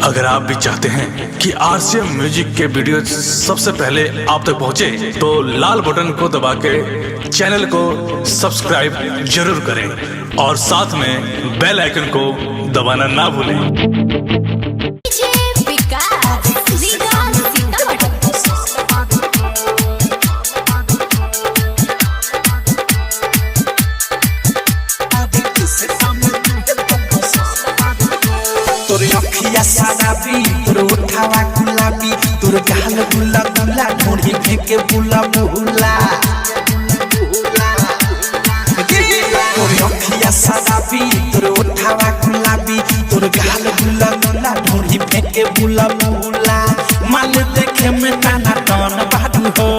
अगर आप भी चाहते हैं कि आरसीएम म्यूजिक के वीडियो सबसे पहले आप तक पहुंचे, तो लाल बटन को दबा के चैनल को सब्सक्राइब जरूर करें और साथ में बेल आइकन को दबाना ना भूलें। तोर अखिया सादाबी, तोर उठावा गुलाबी, तोर गाल गुला गुला, ढोढ़ी फेंके बुला बुला। तोर अखिया सादाबी, तोर उठावा गुलाबी, तोर गाल गुला गुला, ढोढ़ी फेंके बुला बुला। माल देखे में टाना टान बाडू हो,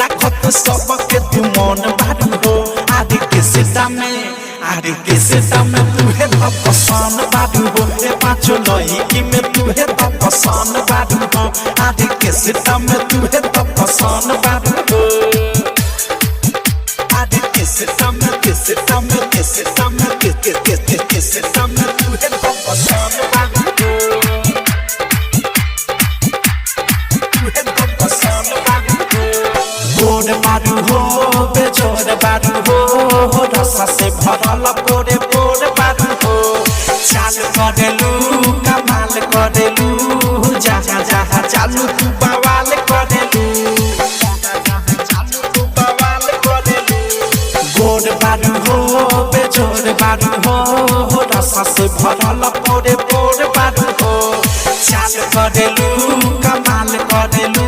राखत सबके तू मन बाडू हो। आदि के सीता में तू है तो पसंद बाडू हो, ए पाँचो लड़की में तू है तो पसंद बाडू हो। आदि के सीता में तू है तो पसंद बाडू हो। आदि के सीता में तू है तो पसंद बाडू हो। तू है तो पसंद बाडू हो। गोड़ बाडू हो, बेजोड़ बाडू हो, रसा से भरल पोरे पोरे बाडू हो। चाल करेलू, कमाल करेलू, जहाँ जहाँ चालू तू बवाल करेलू। गोड़ बाडू हो, बेजोड़ बाडू हो, रसा से भरल पोरे पोरे बाडू हो। चाल करेलू, कमाल करेलू,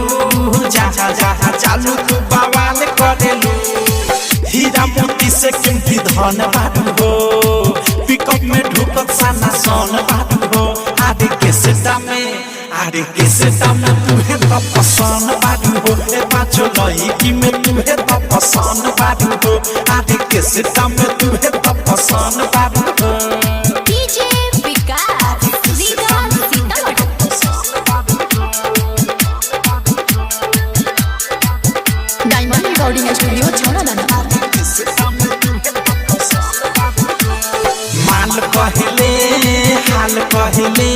जहाँ जहाँ चालू तू बवाल करेलू। हीरा मोती से कीमती धन बाडू हो, पिकअप में ढुकत साना सोन बाडू हो। आदि के सीता में तू है तो पसंद बाडू हो, ए पाँचो लड़की में तू है तो पसंद बाडू हो। आदि के सीता में तू है तो पसंद बाडू हो। Diamond recording studio छौड़ादाना। माल कहले हाल कहले,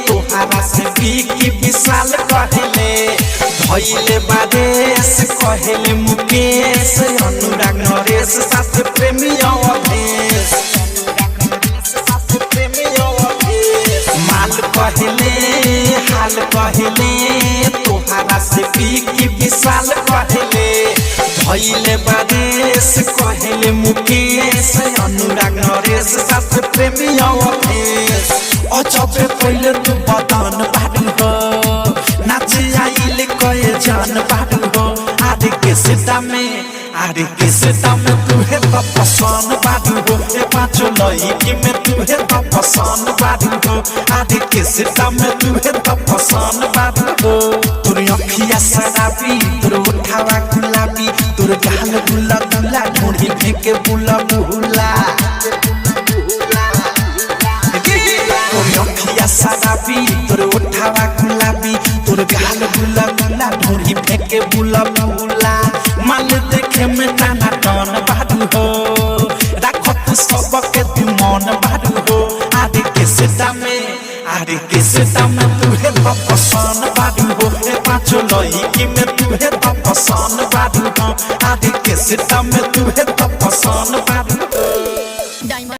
तोहारा से बिकी विशाल कहले। भइले बादेश कहले मुकेश, अनुराग नरेश साथ प्रेमी अवधेश। माल कहले हाल कहले, तोहारा से बिकी विशाल कहले। भइले बादेश कहले मुकेश, अनुराग नरेश साथ प्रेमी अवधेश। अजबे पहिले तू बदन बाडू हो, नाचे आइले कहे जान बाडू हो। आदि के सीता में तू है तो पसंद बाडू हो, ए पाँचो लड़की में तू है तो पसंद बाडू हो। आदि के सीता में तू है तो पसंद बाडू हो। तोर अखिया शराबी, तोर उठावा गुलाबी, तोर गाल गुला गुला, ढोढ़ी फेंके बुला बुला। तोर अखिया शराबी, तोर उठावा गुलाबी, तोर गाल गुला गुला, ढोढ़ी फेंके बुला बुला। माल देखे में टाना टान बाडू हो, राखत सबके तू मन बाडू हो। आदि के सीता में तू है तो पसंद बाडू हो, ए पाँचो लड़की में तू है तो पसंद बाडू हो। आदि के सीता में तू है तो पसंद बाडू हो।